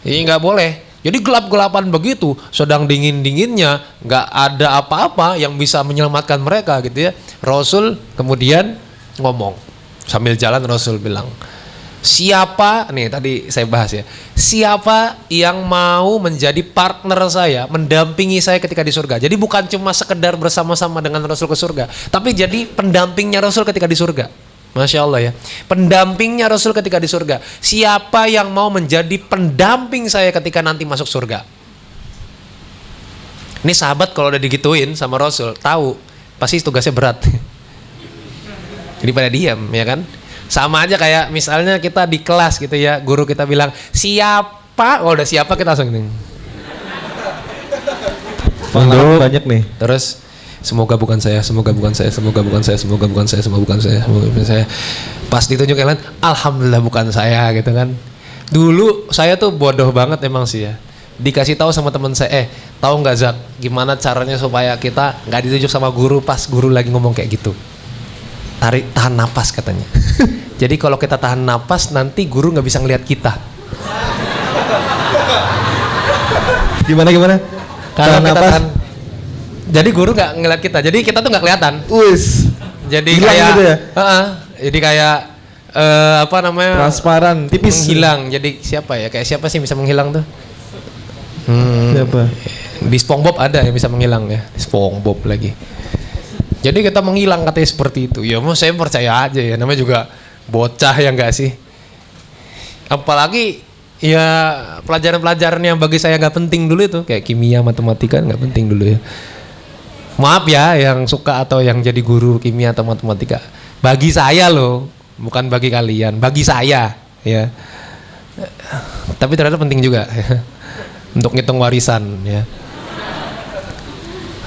Ini nggak boleh. Jadi gelap-gelapan begitu, sedang dingin-dinginnya, nggak ada apa-apa yang bisa menyelamatkan mereka gitu ya. Rasul kemudian ngomong sambil jalan, Rasul bilang, siapa, nih tadi saya bahas ya, siapa yang mau menjadi partner saya, mendampingi saya ketika di surga. Jadi bukan cuma sekedar bersama-sama dengan Rasul ke surga, tapi jadi pendampingnya Rasul ketika di surga. Masya Allah ya, pendampingnya Rasul ketika di surga. Siapa yang mau menjadi pendamping saya ketika nanti masuk surga? Ini sahabat kalau udah digituin sama Rasul, tahu pasti tugasnya berat. Jadi pada diam ya kan. Sama aja kayak misalnya kita di kelas gitu ya, guru kita bilang siapa, oh udah siapa kita langsung gini. Banyak nih. Terus semoga bukan saya, semoga bukan saya, semoga bukan saya, semoga bukan saya, semoga bukan saya, semoga bukan saya. Pas ditunjuk yang lain, alhamdulillah bukan saya gitu kan. Dulu saya tuh bodoh banget emang sih ya. Dikasih tahu sama teman saya, tahu nggak Zak, gimana caranya supaya kita nggak ditunjuk sama guru pas guru lagi ngomong kayak gitu. Tahan napas katanya. Jadi kalau kita tahan napas nanti guru nggak bisa ngelihat kita. Gimana? Kalau kita tahan, jadi guru nggak ngeliat kita, jadi kita tuh nggak kelihatan. Jadi hilang kayak, gitu ya? Jadi kayak apa namanya? Transparan, tipis. Menghilang. Jadi siapa ya? Kayak siapa sih bisa menghilang tuh? Siapa? Di SpongeBob ada yang bisa menghilang ya. SpongeBob lagi. Jadi kita menghilang katanya seperti itu. Ya mau saya percaya aja ya. Namanya juga bocah ya nggak sih? Apalagi ya pelajaran-pelajaran yang bagi saya nggak penting dulu itu, kayak kimia, matematika nggak penting dulu ya. Maaf ya yang suka atau yang jadi guru kimia atau matematika. Bagi saya loh, bukan bagi kalian. Bagi saya ya. Tapi ternyata penting juga ya. Untuk ngitung warisan ya.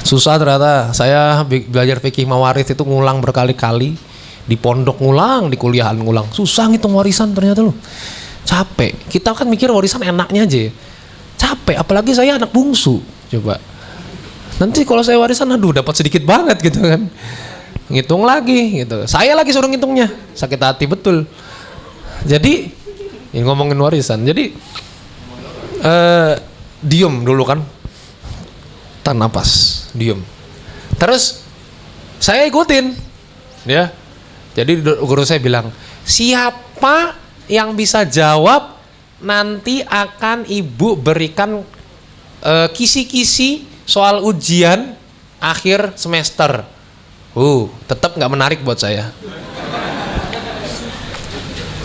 Susah ternyata. Saya belajar fikih mawaris itu ngulang berkali-kali. Di pondok ngulang, di kuliahan ngulang. Susah ngitung warisan ternyata loh. Capek. Kita kan mikir warisan enaknya aja ya. Capek, apalagi saya anak bungsu. Coba. Nanti kalau saya warisan, aduh dapat sedikit banget gitu kan. Ngitung lagi gitu. Saya lagi suruh ngitungnya. Sakit hati betul. Jadi, ini ngomongin warisan. Jadi, diem dulu kan. Tahan napas, diem. Terus, saya ikutin. Ya. Jadi guru saya bilang, siapa yang bisa jawab nanti akan ibu berikan kisi-kisi soal ujian akhir semester. Tetap nggak menarik buat saya.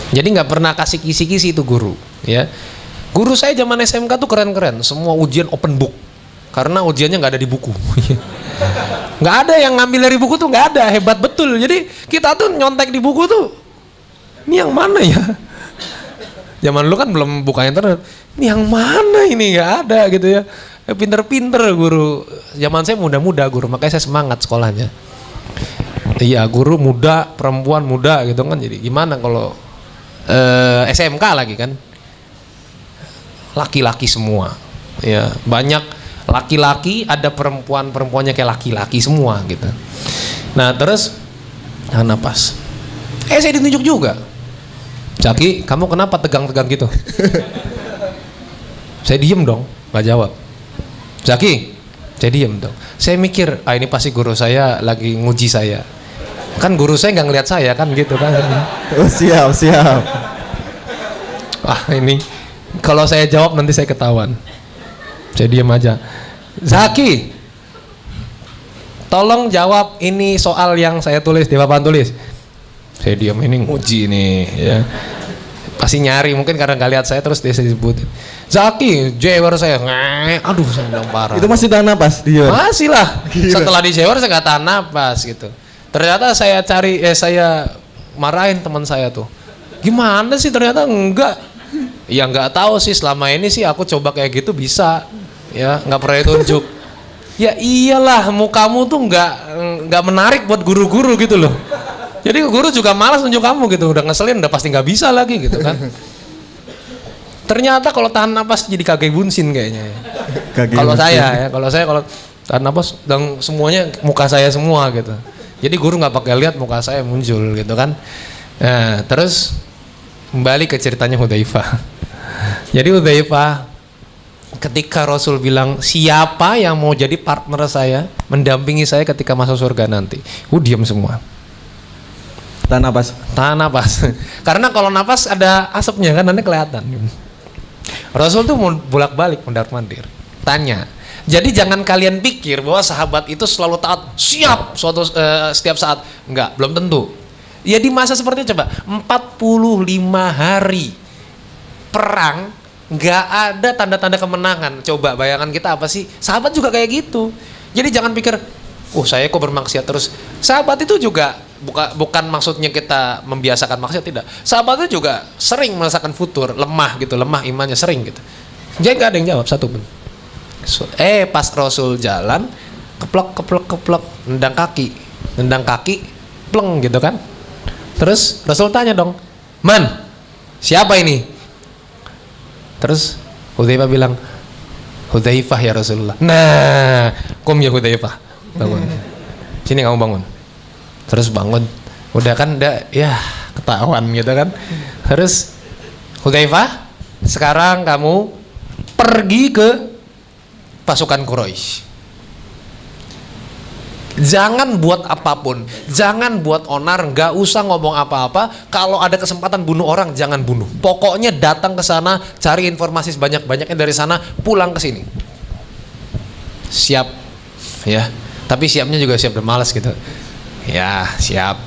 Jadi nggak pernah kasih kisi-kisi itu guru, ya. Guru saya zaman SMK tuh keren-keren, semua ujian open book, karena ujiannya nggak ada di buku. Nggak ada yang ngambil dari buku tuh, nggak ada, hebat betul. Jadi kita tuh nyontek di buku tuh, ini yang mana ya? Zaman dulu kan belum buka internet, ini yang mana ini, nggak ada gitu ya. Pinter-pinter guru. Zaman saya muda-muda guru, makanya saya semangat sekolahnya. Iya, guru muda, perempuan muda gitu kan. Jadi gimana kalau SMK lagi kan? Laki-laki semua. Ya, banyak laki-laki, ada perempuannya kayak laki-laki semua gitu. Nah, terus napas. Saya ditunjuk juga. Jaki, kamu kenapa tegang-tegang gitu? Saya diem dong, gak jawab. Zaki, saya diem dong. Saya mikir, ini pasti guru saya lagi nguji saya. Kan guru saya nggak ngeliat saya kan gitu kan. Oh, siap. Ini kalau saya jawab nanti saya ketahuan. Saya diem aja. Zaki, tolong jawab ini soal yang saya tulis di papan tulis. Saya diem, ini nguji nih ya. Pasti nyari, mungkin karena nggak lihat saya terus dia sebutin. Zaki, jewer saya. Aduh, saya bilang parah. Itu masih tahan napas dia. Masih lah. Setelah di jewer saya nggak tahan napas gitu. Ternyata saya saya marahin teman saya tuh. Gimana sih, ternyata enggak. Ya nggak tahu sih, selama ini sih aku coba kayak gitu bisa. Ya nggak pernah ditunjuk. Ya iyalah, mukamu tuh nggak menarik buat guru-guru gitu loh. Jadi guru juga malas nunjuk kamu gitu, udah ngeselin, udah pasti nggak bisa lagi gitu kan. Ternyata kalau tahan napas jadi kagak bunsin kayaknya. Kalau saya kalau tahan napas dan semuanya muka saya semua gitu. Jadi guru nggak pakai lihat muka saya muncul gitu kan. Nah, terus kembali ke ceritanya Hudzaifah. Jadi Hudzaifah, ketika Rasul bilang siapa yang mau jadi partner saya, mendampingi saya ketika masuk surga nanti, diam semua. Tahan napas. Tahan napas. Karena kalau napas ada asapnya kan, nanti kelihatan. Rasul tuh mau bolak-balik mondar-mandir. Tanya. Jadi jangan kalian pikir bahwa sahabat itu selalu taat, siap setiap saat. Enggak, belum tentu. Ya di masa seperti itu coba 45 hari perang, nggak ada tanda-tanda kemenangan. Coba bayangkan kita apa sih? Sahabat juga kayak gitu. Jadi jangan pikir, saya kok bermaksiat terus. Sahabat itu juga bukan maksudnya kita membiasakan maksiat, tidak. Sahabat itu juga sering merasakan futur, lemah gitu, lemah imannya sering gitu. Jadi nggak ada yang jawab satu pun. Pas Rasul jalan, keplok, nendang kaki, pleng gitu kan. Terus Rasul tanya dong, "Man, siapa ini?" Terus Hudzaifah bilang, "Hudzaifah ya Rasulullah." Nah, ya Hudzaifah, bangun. Sini kamu bangun. Terus bangun. Udah kan, ya ketahuan gitu kan. Terus Hudzaifah, sekarang kamu pergi ke pasukan Quraisy. Jangan buat apapun, jangan buat onar, nggak usah ngomong apa-apa. Kalau ada kesempatan bunuh orang, jangan bunuh. Pokoknya datang ke sana, cari informasi sebanyak-banyaknya dari sana, pulang ke sini. Siap, ya. Tapi siapnya juga siap dan malas gitu. Ya, siap.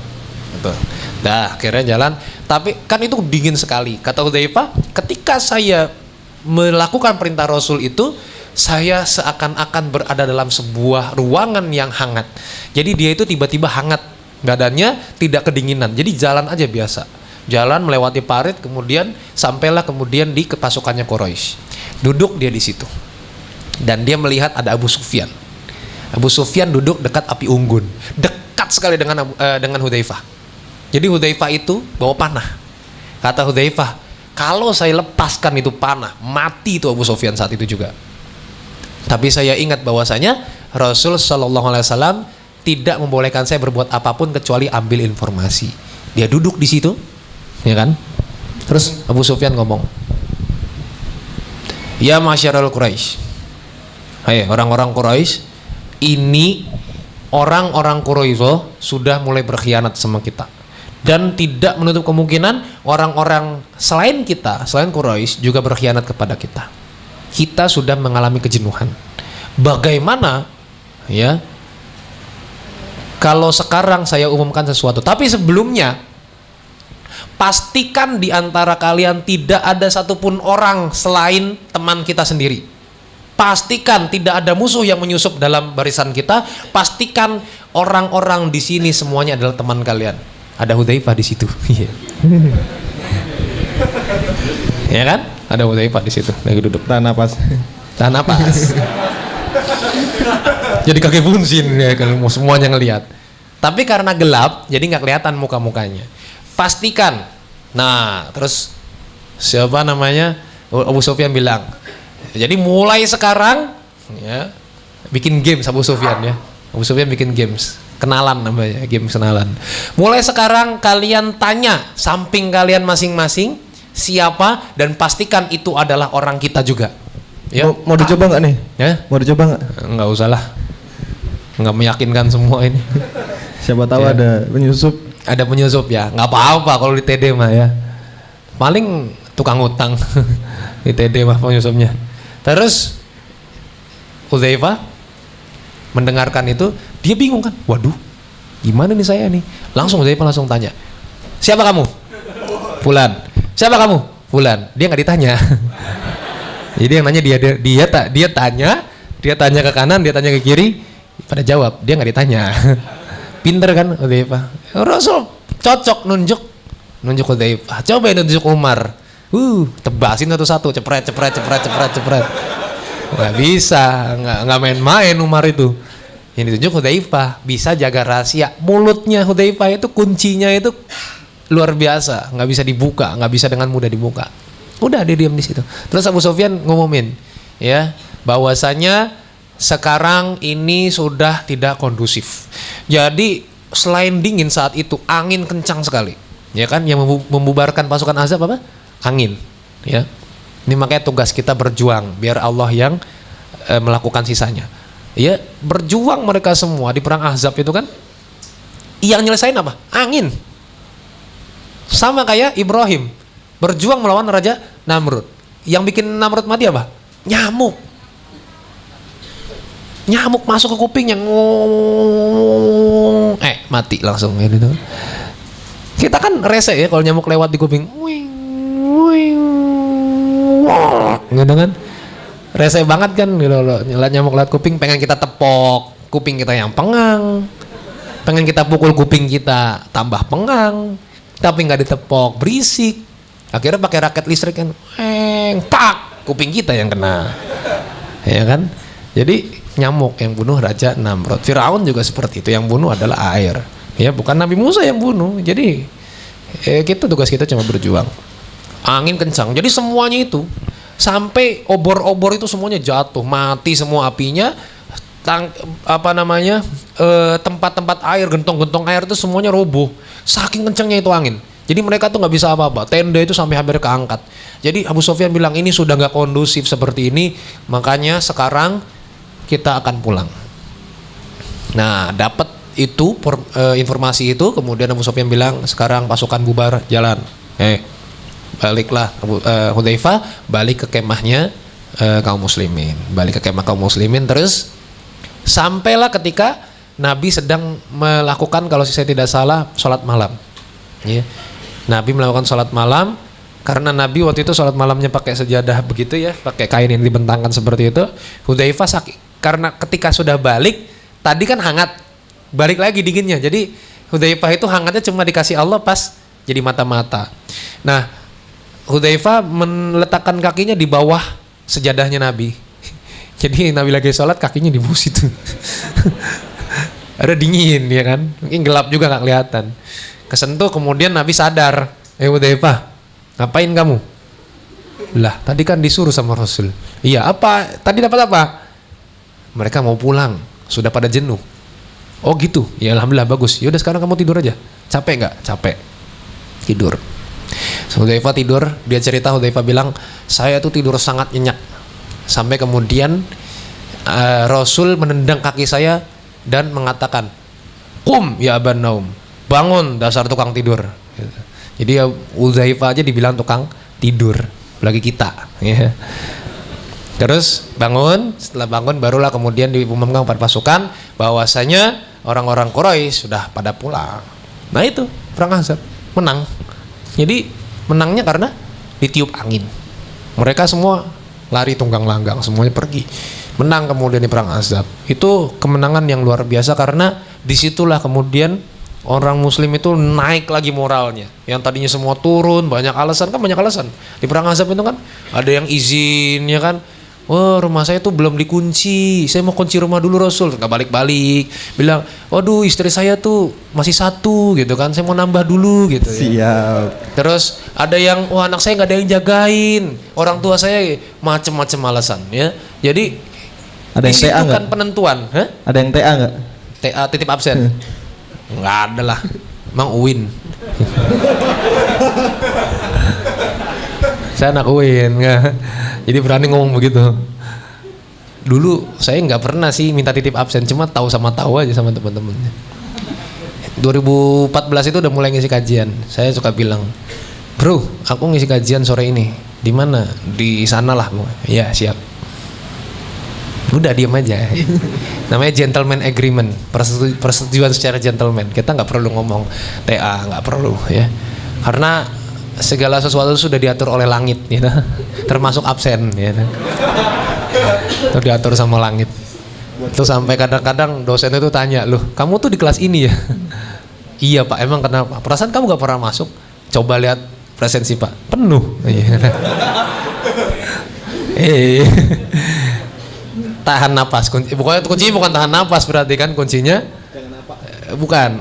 Betul. Akhirnya jalan. Tapi kan itu dingin sekali. Kata Hudzaifah, ketika saya melakukan perintah Rasul itu, saya seakan-akan berada dalam sebuah ruangan yang hangat. Jadi dia itu tiba-tiba hangat, badannya tidak kedinginan. Jadi jalan aja biasa. Jalan melewati parit, kemudian sampailah kemudian di pasukannya Quraisy. Duduk dia di situ. Dan dia melihat ada Abu Sufyan. Abu Sufyan duduk dekat api unggun. Dekat sekali dengan Hudzaifah. Jadi Hudzaifah itu bawa panah. Kata Hudzaifah, kalau saya lepaskan itu panah, mati itu Abu Sufyan saat itu juga. Tapi saya ingat bahwasanya Rasul Shallallahu Alaihi Wasallam tidak membolehkan saya berbuat apapun kecuali ambil informasi. Dia duduk di situ, ya kan? Terus Abu Sufyan ngomong, "Ya masyarul Quraisy, hai orang-orang Quraisy, ini orang-orang Quraisy sudah mulai berkhianat sama kita, dan tidak menutup kemungkinan orang-orang selain kita, selain Quraisy juga berkhianat kepada kita. Kita sudah mengalami kejenuhan. Bagaimana ya kalau sekarang saya umumkan sesuatu, tapi sebelumnya pastikan di antara kalian tidak ada satupun orang selain teman kita sendiri. Pastikan tidak ada musuh yang menyusup dalam barisan kita. Pastikan orang-orang di sini semuanya adalah teman kalian." Ada Hudzaifah di situ. Ya kan? Ada Hudzaifah di situ lagi duduk. Tahan napas. Tahan napas. Jadi kaki bunsin ya kalau semuanya ngelihat. Tapi karena gelap, jadi nggak kelihatan muka-mukanya. Pastikan. Nah, terus siapa namanya? Abu Sufyan bilang. Jadi mulai sekarang, ya, bikin games Abu Sufyan ya. Abu Sufyan bikin games. Kenalan namanya, game kenalan. Mulai sekarang kalian tanya samping kalian masing-masing siapa, dan pastikan itu adalah orang kita juga. Ya. Mau dicoba nggak nih? Ya? Mau dicoba nggak? Nggak usah lah. Nggak meyakinkan semua ini. Siapa tahu Ya. ada penyusup. Ada penyusup ya. Nggak apa-apa kalau di TD mah ya. Paling tukang utang di TD mah penyusupnya. Terus Hudzaifah mendengarkan itu, dia bingung kan. Waduh, gimana nih saya nih? Langsung Hudzaifah langsung tanya. Siapa kamu? Fulan. Siapa kamu? Fulan. Dia nggak ditanya. Jadi yang nanya dia tanya ke kanan, dia tanya ke kiri, pada jawab, dia nggak ditanya. Pinter kan Hudzaifah. Rasul cocok nunjuk Hudzaifah. Coba nunjuk Umar. Tebasin satu-satu, cepret. Nggak bisa, nggak main-main Umar itu. Yang ditunjuk Hudzaifah, bisa jaga rahasia. Mulutnya Hudzaifah itu kuncinya itu luar biasa, nggak bisa dibuka, nggak bisa dengan mudah dibuka. Udah dia diam di situ. Terus Abu Sufyan ngumumin, ya, bahwasanya sekarang ini sudah tidak kondusif. Jadi selain dingin saat itu, angin kencang sekali, ya kan? Yang membubarkan pasukan Ahzab apa? Angin, ya. Ini makanya tugas kita berjuang biar Allah yang melakukan sisanya. Ya, berjuang mereka semua di perang Ahzab itu kan. Yang nyelesain apa? Angin. Sama kayak Ibrahim berjuang melawan Raja Namrud. Yang bikin Namrud mati apa? Nyamuk. Nyamuk masuk ke kuping yang mati langsung gitu. Kita kan rese ya kalau nyamuk lewat di kuping. Gitu kan? Rese banget kan gitu loh. Nyamuk lewat kuping pengen kita tepok kuping kita yang pengang. Pengen kita pukul kuping kita tambah pengang. Tapi nggak ditepok, berisik. Akhirnya pakai raket listrik kan, pak, kuping kita yang kena, ya kan? Jadi nyamuk yang bunuh Raja Namrud. Firaun juga seperti itu, yang bunuh adalah air. Ya, bukan Nabi Musa yang bunuh. Jadi tugas kita cuma berjuang. Angin kencang, jadi semuanya itu sampai obor-obor itu semuanya jatuh, mati semua apinya. Tempat-tempat air, gentong-gentong air itu semuanya roboh. Saking kencangnya itu angin. Jadi mereka tuh nggak bisa apa-apa. Tenda itu sampai hampir keangkat. Jadi Abu Sufyan bilang ini sudah nggak kondusif seperti ini. Makanya sekarang kita akan pulang. Nah, dapat itu informasi itu. Kemudian Abu Sufyan bilang sekarang pasukan bubar jalan. Baliklah Hudzaifah balik ke kemahnya kaum muslimin. Balik ke kemah kaum muslimin terus. Sampailah ketika Nabi sedang melakukan, kalau saya tidak salah, sholat malam. Ya. Nabi melakukan sholat malam karena Nabi waktu itu sholat malamnya pakai sejadah begitu ya, pakai kain yang dibentangkan seperti itu. Hudzaifah sakit karena ketika sudah balik, tadi kan hangat, balik lagi dinginnya. Jadi Hudzaifah itu hangatnya cuma dikasih Allah pas jadi mata-mata. Nah, Hudzaifah meletakkan kakinya di bawah sejadahnya Nabi. Jadi Nabi lagi sholat kakinya di bawah situ. Ada dingin ya kan, mungkin gelap juga nggak kelihatan. Kesentuh kemudian Nabi sadar, Hudzaifah, ngapain kamu? Lah tadi kan disuruh sama Rasul. Iya, apa? Tadi dapat apa? Mereka mau pulang, sudah pada jenuh. Oh gitu, ya alhamdulillah bagus. Yaudah sekarang kamu tidur aja. Capek nggak? Capek. Tidur. Hudzaifah tidur, dia cerita, Hudzaifah bilang, saya tuh tidur sangat nyenyak. Sampai kemudian Rasul menendang kaki saya dan mengatakan, "Qum ya Aban Naum." Bangun dasar tukang tidur. Jadi ya Hudzaifah aja dibilang tukang tidur, lagi kita. Ya. Terus bangun, setelah bangun barulah kemudian diumumkan kepada pasukan bahwasanya orang-orang Quraisy sudah pada pulang. Nah itu perang Ahzab menang. Jadi menangnya karena ditiup angin. Mereka semua lari tunggang langgang, semuanya pergi. Menang kemudian di perang Ahzab. Itu kemenangan yang luar biasa karena disitulah kemudian orang muslim itu naik lagi moralnya. Yang tadinya semua turun, banyak alasan. Di perang Ahzab itu kan ada yang izin ya kan. Oh, rumah saya tuh belum dikunci, saya mau kunci rumah dulu Rasul. Nggak balik-balik, bilang, waduh istri saya tuh masih satu gitu kan, saya mau nambah dulu gitu. Siap. Ya. Terus ada yang, wah anak saya nggak ada yang jagain, orang tua saya macem-macem alasan ya. Jadi ada yang TA kan penentuan. Hah? Ada yang TA nggak? TA titip absen? Nggak ada lah, Mang Uwin. Saya anak UIN, jadi berani ngomong begitu. Dulu saya nggak pernah sih minta titip absen, cuma tahu aja sama teman-temannya. 2014 itu udah mulai ngisi kajian. Saya suka bilang, bro, aku ngisi kajian sore ini. Di mana? Di sana lah. Ya siap. Udah diam aja. Namanya gentleman agreement, persetujuan secara gentleman. Kita nggak perlu ngomong TA, nggak perlu ya, karena segala sesuatu sudah diatur oleh langit gitu. Termasuk absen gitu. Itu diatur sama langit. Itu sampai kadang-kadang dosen itu tanya, loh kamu tuh di kelas ini ya? Iya pak, emang kenapa? Perasaan kamu gak pernah masuk? Coba lihat presensi pak, penuh. Tahan napas, kuncinya bukan tahan napas, berarti kan kuncinya bukan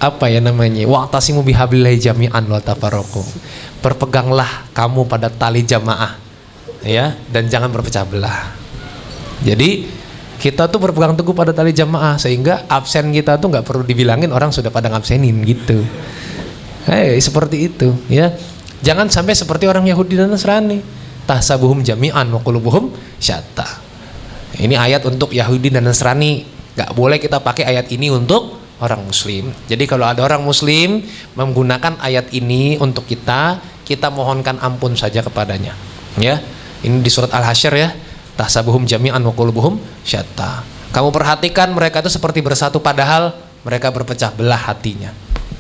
apa ya namanya, wa'tasimu bihablillahi jami'an wa tafarraqu. Berpeganglah kamu pada tali jamaah ya, dan jangan berpecah belah. Jadi kita tuh berpegang teguh pada tali jamaah sehingga absen kita tuh nggak perlu dibilangin, orang sudah pada ngabsenin gitu. Seperti itu ya. Jangan sampai seperti orang Yahudi dan Nasrani. Tahsabuhum jami'an wa qulubuhum syatta. Ini ayat untuk Yahudi dan Nasrani. Gak boleh kita pakai ayat ini untuk orang Muslim. Jadi kalau ada orang Muslim menggunakan ayat ini untuk kita mohonkan ampun saja kepadanya. Ya, ini di surat Al-Hasyr ya. Tahsabuhum jami'an wa qulubuhum syatta. Kamu perhatikan mereka itu seperti bersatu padahal mereka berpecah belah hatinya.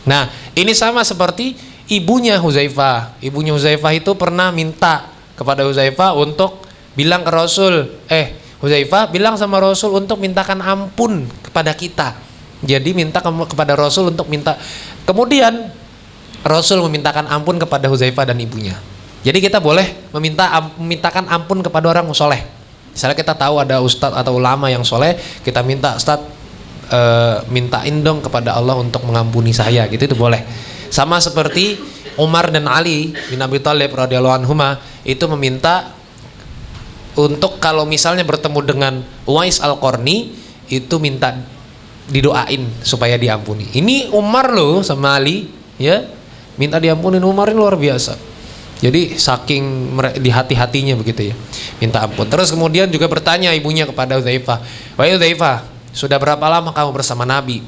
Nah, ini sama seperti ibunya Hudzaifah. Ibunya Hudzaifah itu pernah minta kepada Hudzaifah untuk bilang ke Rasul, Hudzaifah bilang sama Rasul untuk mintakan ampun kepada kita. Jadi minta kepada Rasul untuk minta. Kemudian Rasul memintakan ampun kepada Hudzaifah dan ibunya. Jadi kita boleh memintakan ampun kepada orang soleh. Misalnya kita tahu ada ustadz atau ulama yang soleh, kita minta, Ustadz mintain dong kepada Allah untuk mengampuni saya, gitu, itu boleh. Sama seperti Umar dan Ali bin Abi Thalib radhiyallahu anhuma itu meminta untuk kalau misalnya bertemu dengan Uwais Al-Qarni itu minta didoain supaya diampuni. Ini Umar loh sama Ali ya, minta diampunin. Umar ini luar biasa. Jadi saking di hati-hatinya begitu ya, minta ampun. Terus kemudian juga bertanya ibunya kepada Hudzaifah, "Wahai Hudzaifah, sudah berapa lama kamu bersama Nabi?"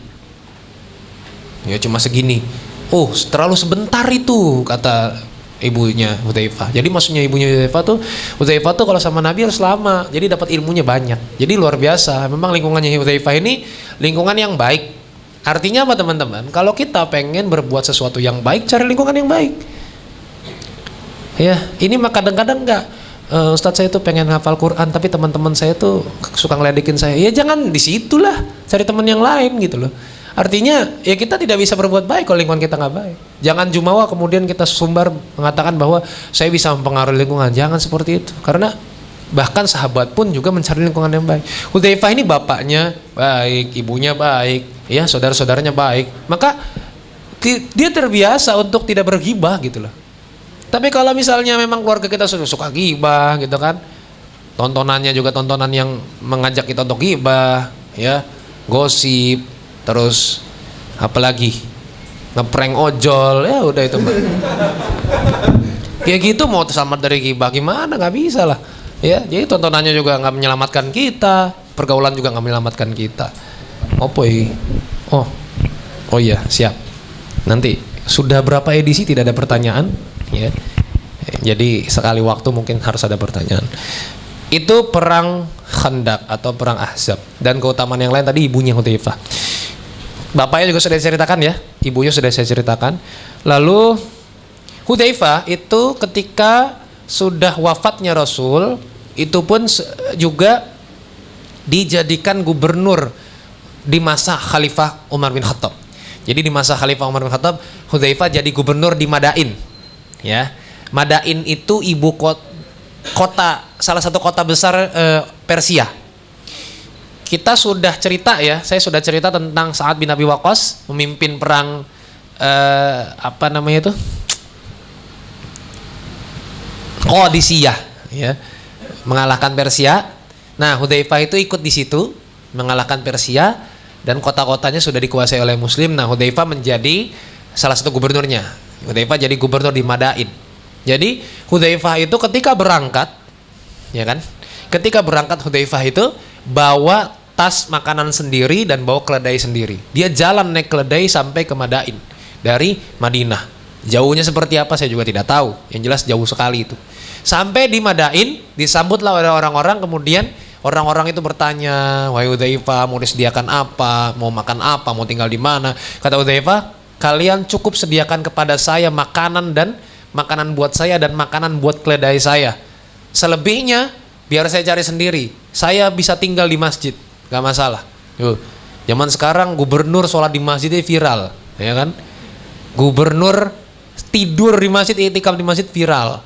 Ya cuma segini. "Oh, terlalu sebentar itu," kata ibunya Hudzaifah. Jadi maksudnya ibunya Hudzaifah tuh kalau sama Nabi harus lama. Jadi dapat ilmunya banyak. Jadi luar biasa. Memang lingkungannya Hudzaifah ini lingkungan yang baik. Artinya apa teman-teman? Kalau kita pengen berbuat sesuatu yang baik, cari lingkungan yang baik. Ya, ini mah kadang-kadang enggak. Ustadz saya tuh pengen hafal Quran, tapi teman-teman saya tuh suka ngeledekin saya. Ya jangan di situlah, cari teman yang lain gitu loh. Artinya ya kita tidak bisa berbuat baik kalau lingkungan kita nggak baik. Jangan jumawa kemudian kita sumbar mengatakan bahwa saya bisa mempengaruhi lingkungan. Jangan seperti itu. Karena bahkan sahabat pun juga mencari lingkungan yang baik. Hudzaifah ini bapaknya baik, ibunya baik, ya saudara-saudaranya baik. Maka dia terbiasa untuk tidak berghibah gitu loh. Tapi kalau misalnya memang keluarga kita suka gibah gitu kan, tontonannya juga tontonan yang mengajak kita untuk gibah, ya, gosip, terus apalagi ngeprank ojol, ya udah itu mah. Kayak gitu mau selamat dari gibah gimana? Nggak bisa lah, ya. Jadi tontonannya juga nggak menyelamatkan kita, pergaulan juga nggak menyelamatkan kita. Oh iya siap. Nanti sudah berapa edisi tidak ada pertanyaan? Ya. Jadi sekali waktu mungkin harus ada pertanyaan. Itu perang Khandaq atau perang Ahzab. Dan keutamaan yang lain tadi ibunya Hudzaifah. Bapaknya juga sudah diceritakan ya, ibunya sudah saya ceritakan. Lalu Hudzaifah itu ketika sudah wafatnya Rasul, itu pun juga dijadikan gubernur di masa Khalifah Umar bin Khattab. Jadi di masa Khalifah Umar bin Khattab, Hudzaifah jadi gubernur di Madain. Ya, Madain itu ibu kota, salah satu kota besar Persia. Kita sudah cerita ya, saya sudah cerita tentang Sa'ad bin Abi Waqqas memimpin perang Qadisiyah, ya, mengalahkan Persia. Nah, Hudzaifah itu ikut di situ mengalahkan Persia dan kota-kotanya sudah dikuasai oleh Muslim. Nah, Hudzaifah menjadi salah satu gubernurnya. Hudzaifah jadi gubernur di Madain. Jadi Hudzaifah itu ketika berangkat, ya kan? Ketika berangkat Hudzaifah itu bawa tas makanan sendiri dan bawa keledai sendiri. Dia jalan naik keledai sampai ke Madain dari Madinah. Jauhnya seperti apa saya juga tidak tahu. Yang jelas jauh sekali itu. Sampai di Madain disambutlah oleh orang-orang, kemudian orang-orang itu bertanya, "Wahai Hudzaifah, mau disediakan apa? Mau makan apa? Mau tinggal di mana?" Kata Hudzaifah, "Kalian cukup sediakan kepada saya makanan buat saya dan makanan buat keledai saya. Selebihnya biar saya cari sendiri. Saya bisa tinggal di masjid, gak masalah." Zaman sekarang gubernur sholat di masjid itu viral, ya kan? Gubernur tidur di masjid, i'tikaf di masjid viral.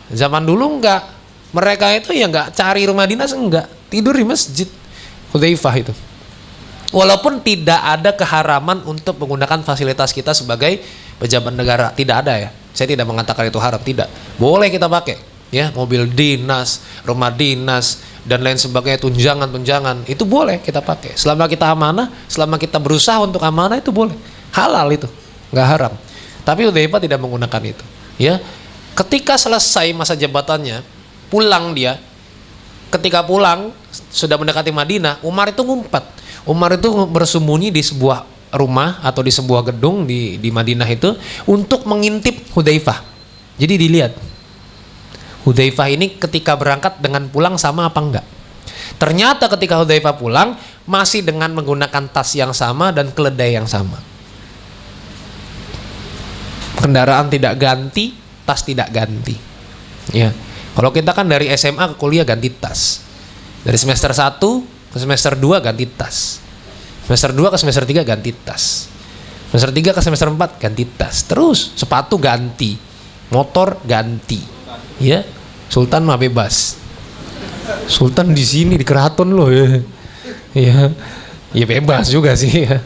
Zaman dulu enggak. Mereka itu ya enggak cari rumah dinas, enggak, tidur di masjid. Hudzaifah itu. Walaupun tidak ada keharaman untuk menggunakan fasilitas kita sebagai pejabat negara, tidak ada ya. Saya tidak mengatakan itu haram, tidak. Boleh kita pakai, ya, mobil dinas, rumah dinas dan lain sebagainya, tunjangan itu boleh kita pakai. Selama kita amanah, selama kita berusaha untuk amanah itu boleh, halal itu, nggak haram. Tapi Hudzaifah tidak menggunakan itu, ya. Ketika selesai masa jabatannya, pulang dia. Ketika pulang sudah mendekati Madinah, Umar itu ngumpet. Umar itu bersembunyi di sebuah rumah atau di sebuah gedung di Madinah itu untuk mengintip Hudzaifah. Jadi dilihat Hudzaifah ini ketika berangkat dengan pulang sama apa enggak. Ternyata ketika Hudzaifah pulang masih dengan menggunakan tas yang sama dan keledai yang sama. Kendaraan tidak ganti, tas tidak ganti. Ya. Kalau kita kan dari SMA ke kuliah ganti tas. Dari semester 1 ke semester 2 ganti tas. Semester 2 ke semester 3 ganti tas. Semester 3 ke semester 4 ganti tas. Terus sepatu ganti, motor ganti. Ya. Sultan mah bebas. Sultan di sini di keraton loh ya. Ya. Ya bebas juga sih ya.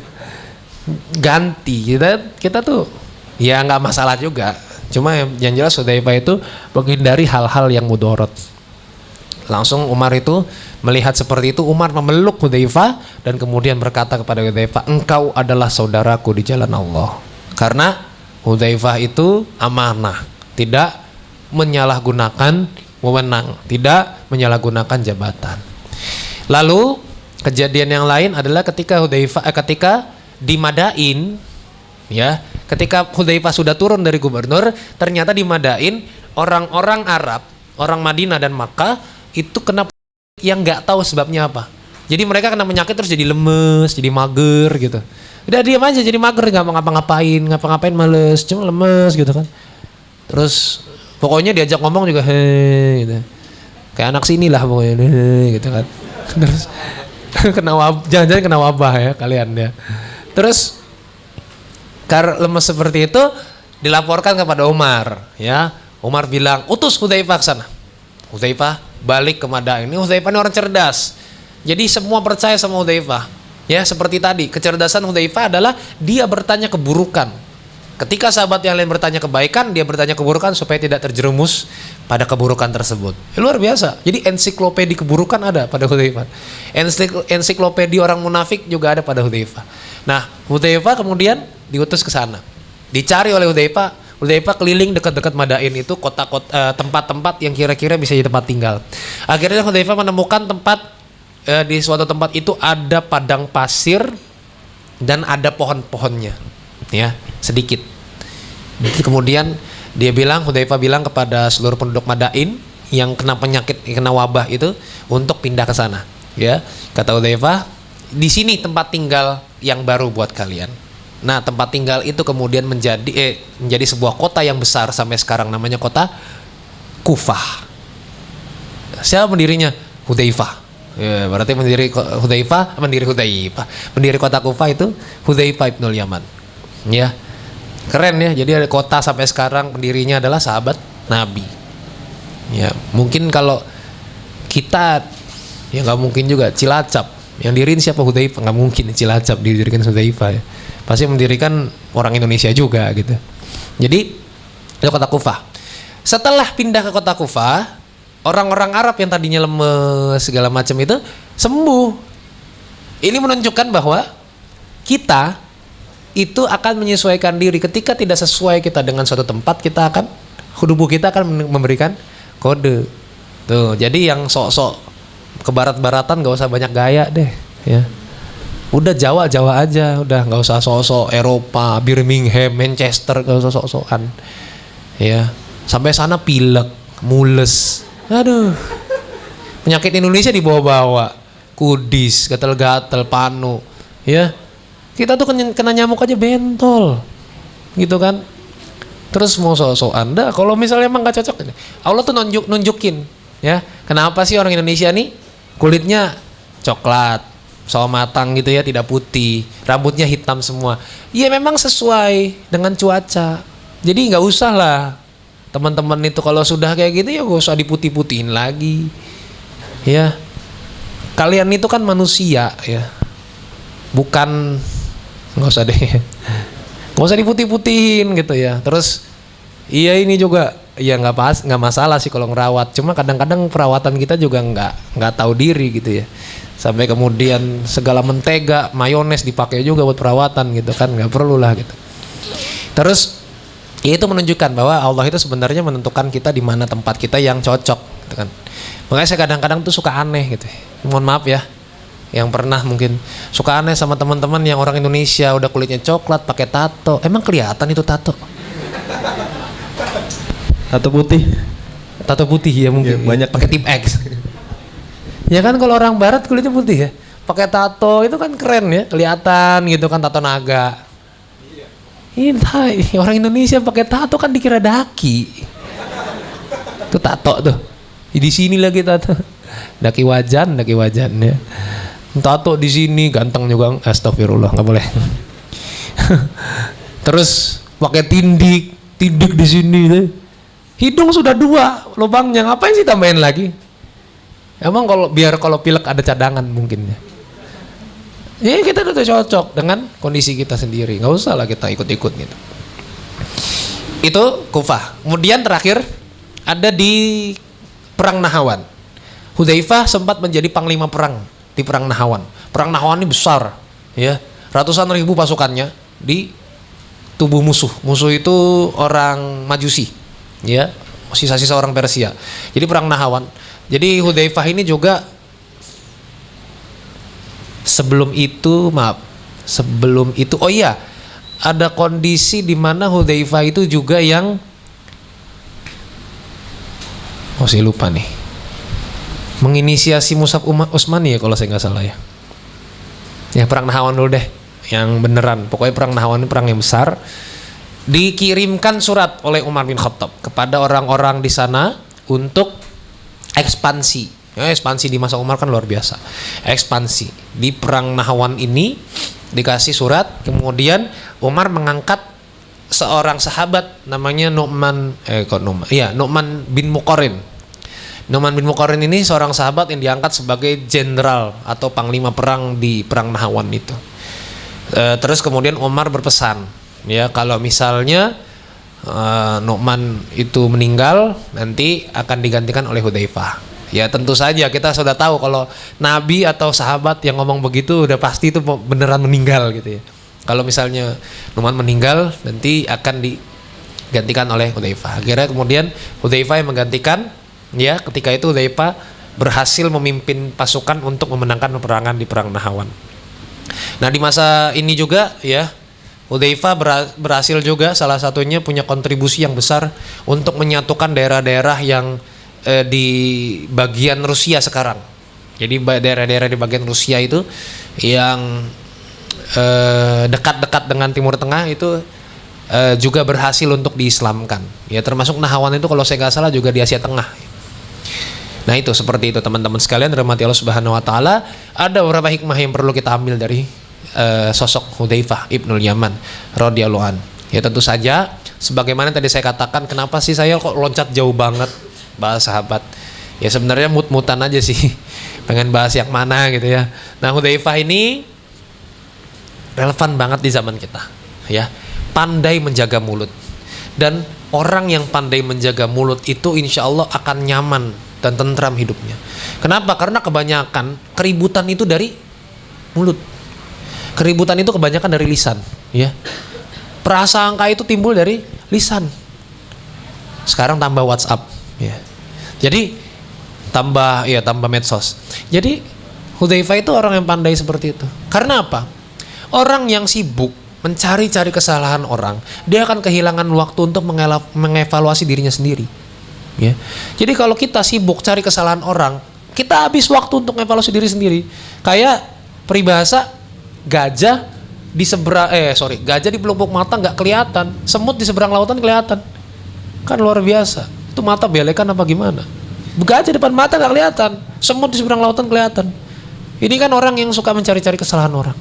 Ganti. Kita tuh ya nggak masalah juga. Cuma yang jelas Hudzaifah itu menghindari hal-hal yang mudorot. Langsung Umar itu melihat seperti itu, Umar memeluk Hudzaifah dan kemudian berkata kepada Hudzaifah, engkau adalah saudaraku di jalan Allah. Karena Hudzaifah itu amanah, tidak menyalahgunakan wewenang, tidak menyalahgunakan jabatan. Lalu kejadian yang lain adalah ketika ketika di Madain, ya, ketika Hudzaifah sudah turun dari gubernur, ternyata di Madain orang-orang Arab, orang Madinah dan Makkah itu kena yang nggak tahu sebabnya apa. Jadi mereka kena penyakit terus jadi lemes, jadi mager gitu. Udah diam aja jadi mager, nggak mau ngapa-ngapain males, cuma lemes gitu kan. Terus pokoknya diajak ngomong juga hei gitu. Kayak anak sini lah pokoknya gitu kan. Terus jangan-jangan kena wabah ya kalian ya. Terus karena lemes seperti itu dilaporkan kepada Umar, ya. Umar bilang, utus Hudzaifah ke sana. Hudzaifah balik ke Madain. Ini Hudzaifah ini orang cerdas. Jadi semua percaya sama Hudzaifah. Ya, seperti tadi, kecerdasan Hudzaifah adalah dia bertanya keburukan. Ketika sahabat yang lain bertanya kebaikan, dia bertanya keburukan supaya tidak terjerumus pada keburukan tersebut. Luar biasa. Jadi ensiklopedi keburukan ada pada Hudzaifah. Ensiklopedi orang munafik juga ada pada Hudzaifah. Nah, Hudzaifah kemudian diutus ke sana. Dicari oleh Hudzaifah. Hudzaifah keliling dekat-dekat Madain itu kota-kota, tempat-tempat yang kira-kira bisa jadi tempat tinggal. Akhirnya Hudzaifah menemukan tempat di suatu tempat itu ada padang pasir dan ada pohon-pohonnya, ya, sedikit. Kemudian Hudzaifah bilang kepada seluruh penduduk Madain yang kena penyakit, kena wabah itu untuk pindah ke sana. Ya, kata Hudzaifah, di sini tempat tinggal yang baru buat kalian. Nah, tempat tinggal itu kemudian menjadi sebuah kota yang besar sampai sekarang, namanya kota Kufah. Siapa pendirinya? Hudzaifah. Ya, berarti pendiri kota Kufah itu Hudzaifah ibnul Yaman. Ya. Keren ya. Jadi ada kota sampai sekarang pendirinya adalah sahabat Nabi. Ya, mungkin kalau kita ya nggak mungkin juga Cilacap. Yang diriin siapa? Hudzaifah. Nggak mungkin Cilacap didirikan Hudzaifah ya. Pasti mendirikan orang Indonesia juga gitu. Jadi itu kota Kufah. Setelah pindah ke kota Kufah, orang-orang Arab yang tadinya lemes segala macam itu sembuh. Ini menunjukkan bahwa kita itu akan menyesuaikan diri. Ketika tidak sesuai kita dengan suatu tempat, tubuh kita akan memberikan kode. Tuh, jadi yang sok-sok ke barat-baratan gak usah banyak gaya deh, ya. Udah Jawa aja, udah nggak usah sok-sok Eropa, Birmingham, Manchester, nggak usah sok-sokan, ya. Sampai sana pilek, mules, aduh, penyakit Indonesia dibawa-bawa, kudis, gatal-gatal, panu, ya. Kita tuh kena nyamuk aja bentol, gitu kan. Terus mau sok-sokan, dah. Kalau misalnya emang nggak cocok, Allah tuh nunjukin, ya. Kenapa sih orang Indonesia nih kulitnya coklat, sawo matang gitu ya, tidak putih, rambutnya hitam semua. Ya memang sesuai dengan cuaca. Jadi nggak usah lah teman-teman itu kalau sudah kayak gitu ya nggak usah diputih-putihin lagi. Ya, kalian itu kan manusia ya, bukan, nggak usah deh, nggak usah diputih-putihin gitu ya. Terus iya ini juga ya nggak masalah sih kalau ngerawat. Cuma kadang-kadang perawatan kita juga nggak tahu diri gitu ya. Sampai kemudian segala mentega, mayones dipakai juga buat perawatan gitu kan, nggak perlu lah gitu. Terus Itu menunjukkan bahwa Allah itu sebenarnya menentukan kita di mana tempat kita yang cocok, gitu kan. Makanya saya kadang-kadang tuh suka aneh gitu. Mohon maaf ya, yang pernah mungkin suka aneh sama teman-teman yang orang Indonesia udah kulitnya coklat pakai tato. Emang kelihatan itu tato? Tato putih. Tato putih ya mungkin. Ya, banyak pakai tip X. Ya kan kalau orang barat kulitnya putih ya. Pakai tato itu kan keren ya, kelihatan gitu kan, tato naga. Ini orang Indonesia pakai tato kan dikira daki. Tuh tato tuh. Di sini lagi tato. Daki wajan ya. Tato di sini ganteng juga. Astagfirullah, nggak boleh. Terus pakai tindik di sini deh. Hidung sudah 2 lubangnya, ngapain sih tambahin lagi? Emang kalau pilek ada cadangan mungkin ya. Ya kita udah cocok dengan kondisi kita sendiri, nggak usah lah kita ikut-ikut gitu. Itu Kufah. Kemudian terakhir ada di Perang Nahawan. Hudzaifah sempat menjadi panglima perang di Perang Nahawan. Perang Nahawan ini besar, ya, ratusan ribu pasukannya di tubuh musuh. Musuh itu orang Majusi, ya, sisa-sisa orang Persia. Jadi Perang Nahawan. Jadi Hudzaifah ini juga sebelum itu oh iya, ada kondisi di mana Hudzaifah itu juga yang saya lupa nih, menginisiasi Mus'ab Utsmani ya kalau saya nggak salah ya. Ya Perang Nahawan dulu deh, yang beneran. Pokoknya Perang Nahawan ini perang yang besar. Dikirimkan surat oleh Umar bin Khattab kepada orang-orang di sana untuk ekspansi. Ya, ekspansi di masa Umar kan luar biasa. Ekspansi di Perang Nahawan ini dikasih surat, kemudian Umar mengangkat seorang sahabat namanya Nu'man bin Muqarrin. Nu'man bin Muqarrin ini seorang sahabat yang diangkat sebagai jenderal atau panglima perang di Perang Nahawan itu. Terus kemudian Umar berpesan, ya, kalau misalnya Nu'man itu meninggal, nanti akan digantikan oleh Hudzaifah. Ya tentu saja kita sudah tahu kalau Nabi atau sahabat yang ngomong begitu udah pasti itu beneran meninggal gitu ya. Kalau misalnya Nu'man meninggal, nanti akan digantikan oleh Hudzaifah. Akhirnya kemudian Hudzaifah yang menggantikan, ya, ketika itu Hudzaifah berhasil memimpin pasukan untuk memenangkan peperangan di Perang Nahawan. Nah di masa ini juga ya, Hudzaifah berhasil juga salah satunya punya kontribusi yang besar untuk menyatukan daerah-daerah yang di bagian Rusia sekarang. Jadi daerah-daerah di bagian Rusia itu yang dekat-dekat dengan Timur Tengah itu juga berhasil untuk diislamkan. Ya termasuk Nahawan itu kalau saya nggak salah juga di Asia Tengah. Nah itu seperti itu teman-teman sekalian, rahmati Allah Subhanahu Wa Taala. Ada beberapa hikmah yang perlu kita ambil dari sosok Hudzaifah ibnul Yaman radhiyallahu an. Ya tentu saja sebagaimana tadi saya katakan, kenapa sih saya kok loncat jauh banget bahas sahabat? Ya sebenarnya mut-mutan aja sih, pengen bahas yang mana gitu ya. Nah Hudzaifah ini relevan banget di zaman kita, ya, pandai menjaga mulut. Dan orang yang pandai menjaga mulut itu insya Allah akan nyaman dan tentram hidupnya. Kenapa? Karena kebanyakan keributan itu dari mulut. Keributan itu kebanyakan dari lisan, ya. Prasangka itu timbul dari lisan. Sekarang tambah WhatsApp, ya. Jadi tambah medsos. Jadi Hudzaifah itu orang yang pandai seperti itu. Karena apa? Orang yang sibuk mencari-cari kesalahan orang, dia akan kehilangan waktu untuk mengevaluasi dirinya sendiri. Ya. Jadi kalau kita sibuk cari kesalahan orang, kita habis waktu untuk mengevaluasi diri sendiri. Kayak peribahasa gajah di pelupuk mata nggak kelihatan, semut di seberang lautan kelihatan. Kan luar biasa. Itu mata belekan apa gimana? Gajah depan mata nggak kelihatan, semut di seberang lautan kelihatan. Ini kan orang yang suka mencari-cari kesalahan orang.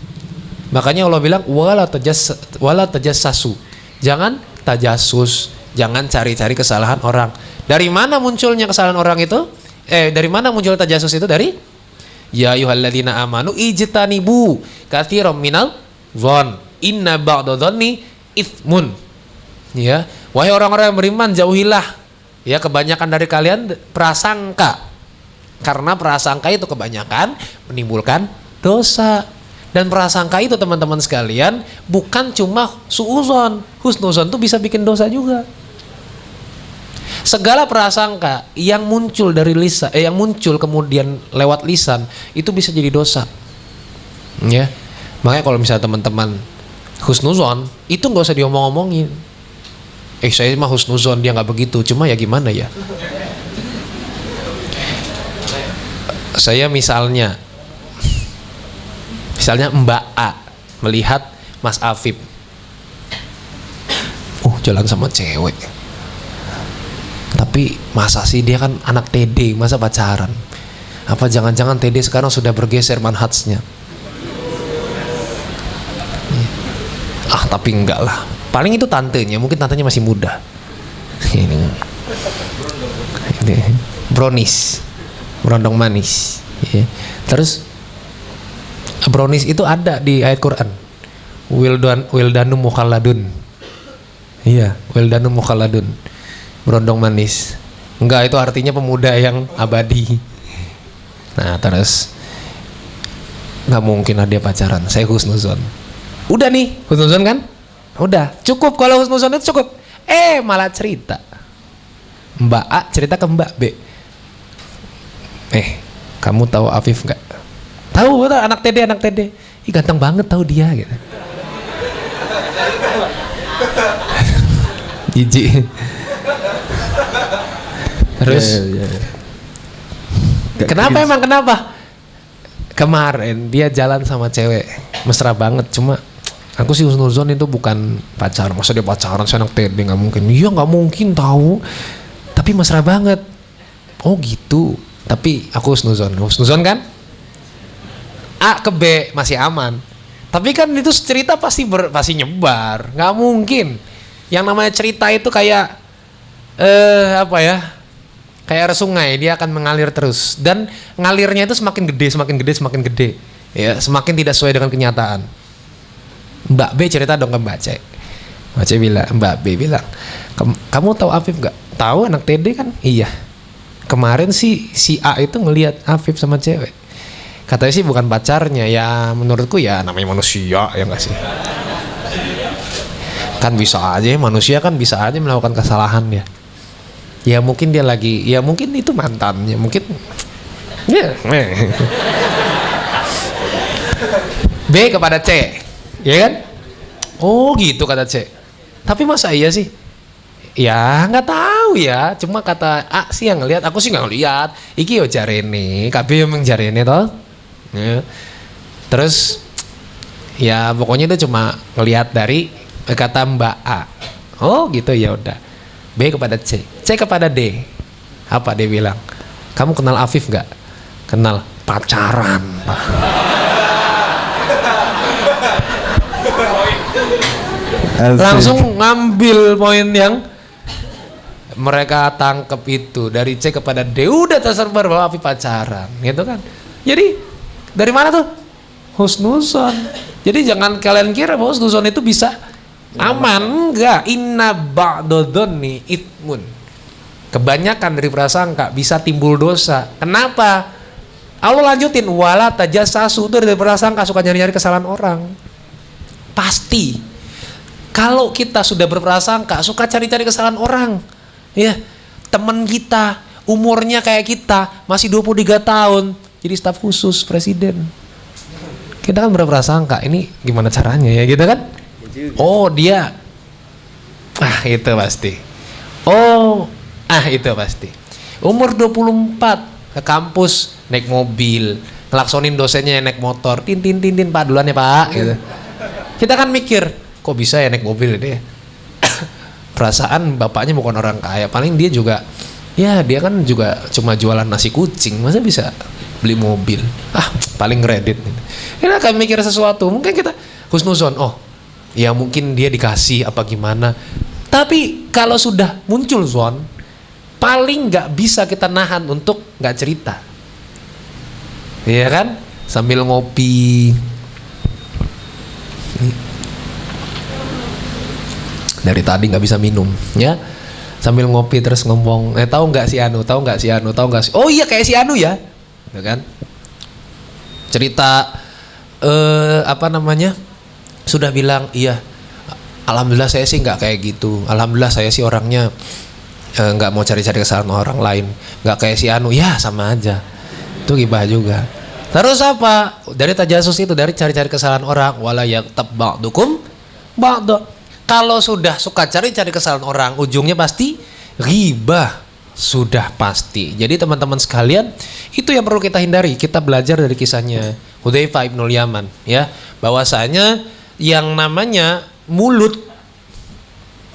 Makanya Allah bilang wala tajassasu. Jangan tajasus, jangan cari-cari kesalahan orang. Dari mana munculnya kesalahan orang itu? Dari mana muncul tajasus itu? Dari ya ayyuhalladzina amanu ijtanibu katsiran minal dzon inna ba'da dzanni itsmun. Ya, wahai orang-orang yang beriman, jauhilah ya kebanyakan dari kalian prasangka. Karena prasangka itu kebanyakan menimbulkan dosa. Dan prasangka itu teman-teman sekalian bukan cuma suuzon, husnuzon tuh bisa bikin dosa juga. Segala prasangka yang muncul dari lisan, yang muncul kemudian lewat lisan itu bisa jadi dosa. Ya, makanya kalau misalnya teman-teman husnuzon itu nggak usah diomong-omongin. Saya mah husnuzon, dia nggak begitu. Cuma ya gimana ya? Saya misalnya Mbak A melihat Mas Afif, jalan sama cewek. Tapi masa sih dia kan anak TD, masa pacaran? Apa jangan-jangan TD sekarang sudah bergeser manhajnya? Tapi enggak lah. Paling itu tantenya, mungkin tantenya masih muda. Ini brownies, berondong manis. Terus brownies itu ada di ayat Quran. Wildanum mukhalladun. Iya, wildanum mukhalladun. Berondong manis. Enggak, itu artinya pemuda yang abadi. Nah, terus nggak mungkin lah dia pacaran. Saya husnuzon. Udah nih, husnuzon kan? Udah, cukup kalau husnuzon itu cukup. Malah cerita. Mbak A cerita ke Mbak B. Kamu tahu Afif nggak? Tahu, anak TD. Ih, ganteng banget tahu dia gitu. Jijik. Terus kenapa? Kemarin dia jalan sama cewek, mesra banget. Cuma aku sih husnuzon itu bukan pacar. Masa dia pacaran sama anak TD? Nggak mungkin. Iya, nggak mungkin tahu. Tapi mesra banget. Oh gitu. Tapi aku husnuzon kan? A ke B masih aman. Tapi kan itu cerita pasti nyebar. Nggak mungkin. Yang namanya cerita itu kayak kayak air sungai, dia akan mengalir terus, dan ngalirnya itu semakin gede. Ya, semakin tidak sesuai dengan kenyataan. Mbak B cerita dong ke Mbak C. Mbak B bilang, kamu tahu Afif nggak? Tahu, anak TD kan? Iya. Kemarin sih si A itu ngelihat Afif sama cewek. Katanya sih bukan pacarnya. Ya menurutku ya namanya manusia, ya nggak sih? Kan bisa aja, manusia kan bisa aja melakukan kesalahan ya. Ya mungkin dia lagi, ya mungkin itu mantannya, mungkin ya. B kepada C, ya kan? Oh gitu kata C. Tapi masa iya sih? Ya nggak tahu ya. Cuma kata A sih yang ngelihat, aku sih nggak ngelihat. Iki yo jarene, KB yang jarene toh. Ya. Terus ya pokoknya itu cuma ngelihat dari kata Mbak A. Oh gitu, ya udah. B kepada C, C kepada D. Apa dia bilang? Kamu kenal Afif nggak? Kenal. Pacaran. Langsung ngambil poin yang mereka tangkap itu dari C kepada D. Udah tersebar bahwa Afif pacaran, gitu kan? Jadi dari mana tuh? Husnuzon. Jadi jangan kalian kira bahwa husnuzon itu bisa aman. Enggak. Inna ba'dodhonni ithmun. Kebanyakan dari prasangka bisa timbul dosa. Kenapa? Allah lanjutin, wala tajassasu, itu dari prasangka suka nyari-nyari kesalahan orang. Pasti. Kalau kita sudah berprasangka suka cari-cari kesalahan orang, ya, teman kita umurnya kayak kita masih 23 tahun jadi staf khusus presiden. Kita kan berprasangka, ini gimana caranya ya, gitu kan? Oh dia, itu pasti. Itu pasti. Umur 24 ke kampus naik mobil, ngelaksonin dosennya naik motor, tin Pak duluan ya Pak, gitu. Kita kan mikir, kok bisa ya naik mobil ini? Perasaan bapaknya bukan orang kaya, paling dia juga, ya dia kan juga cuma jualan nasi kucing, masa bisa beli mobil? Paling kredit. Kita akan mikir sesuatu, mungkin kita husnuzon, ya mungkin dia dikasih apa gimana. Tapi kalau sudah muncul zon, paling nggak bisa kita nahan untuk nggak cerita, iya kan? Sambil ngopi, dari tadi nggak bisa minum, ya. Sambil ngopi terus ngomong, tahu nggak si Anu, oh iya kayak si Anu ya, gitu kan? Cerita apa namanya, sudah bilang iya, alhamdulillah saya sih nggak kayak gitu, alhamdulillah saya sih orangnya nggak mau cari-cari kesalahan orang lain, nggak kayak si Anu, ya sama aja, itu ghibah juga. Terus apa? Dari tajasus itu, dari cari-cari kesalahan orang, wala yaktab ba'dukum ba'd. Kalau sudah suka cari-cari kesalahan orang, ujungnya pasti ghibah, sudah pasti. Jadi teman-teman sekalian, itu yang perlu kita hindari. Kita belajar dari kisahnya Hudzaifah ibnul Yaman, ya, bahwasanya yang namanya mulut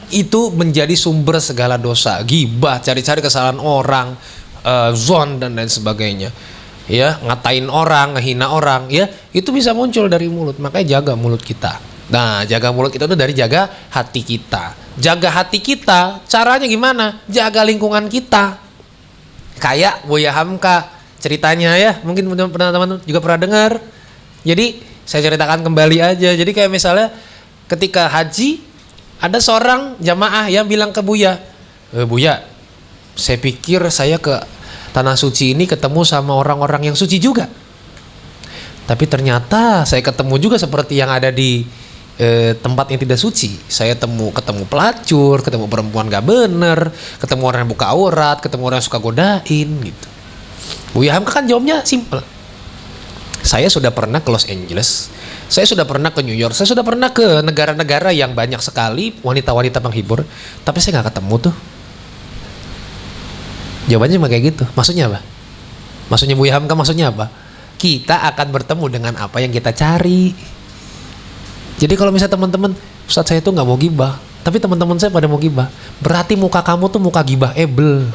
itu menjadi sumber segala dosa, ghibah, cari-cari kesalahan orang, zon dan lain sebagainya. Ya, ngatain orang, ngehina orang, ya, itu bisa muncul dari mulut. Makanya jaga mulut kita. Nah, jaga mulut itu dari jaga hati kita. Jaga hati kita, caranya gimana? Jaga lingkungan kita. Kayak Buya Hamka ceritanya, ya, mungkin teman-teman juga pernah dengar. Jadi saya ceritakan kembali aja. Jadi kayak misalnya ketika haji, ada seorang jamaah yang bilang ke Buya, Buya, saya pikir saya ke Tanah Suci ini ketemu sama orang-orang yang suci juga. Tapi ternyata saya ketemu juga seperti yang ada di tempat yang tidak suci. Saya ketemu pelacur, ketemu perempuan gak bener, ketemu orang yang buka aurat, ketemu orang yang suka godain gitu. Buya Hamka kan jawabnya simple. Saya sudah pernah ke Los Angeles, saya sudah pernah ke New York, saya sudah pernah ke negara-negara yang banyak sekali wanita-wanita penghibur, tapi saya gak ketemu tuh. Jawabannya cuma kayak gitu. Maksudnya apa? Maksudnya Buya Hamka maksudnya apa? Kita akan bertemu dengan apa yang kita cari. Jadi kalau misalnya teman-teman, Ustaz saya tuh nggak mau gibah, tapi teman-teman saya pada mau gibah, berarti muka kamu tuh muka gibah ebel.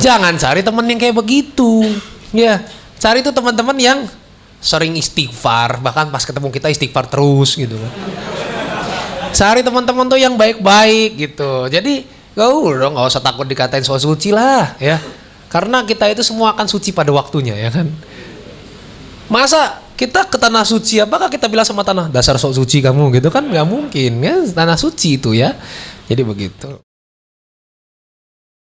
Jangan cari teman yang kayak begitu. Ya, cari tuh teman-teman yang sering istighfar, bahkan pas ketemu kita istighfar terus gitu. Cari teman-teman tuh yang baik-baik gitu. Jadi nggak usah takut dikatain soal suci lah, ya. Karena kita itu semua akan suci pada waktunya, ya kan. Masa kita ke tanah suci, apakah kita bilang sama tanah dasar sok suci kamu gitu kan? Nggak mungkin, ya. Tanah suci itu, ya. Jadi begitu.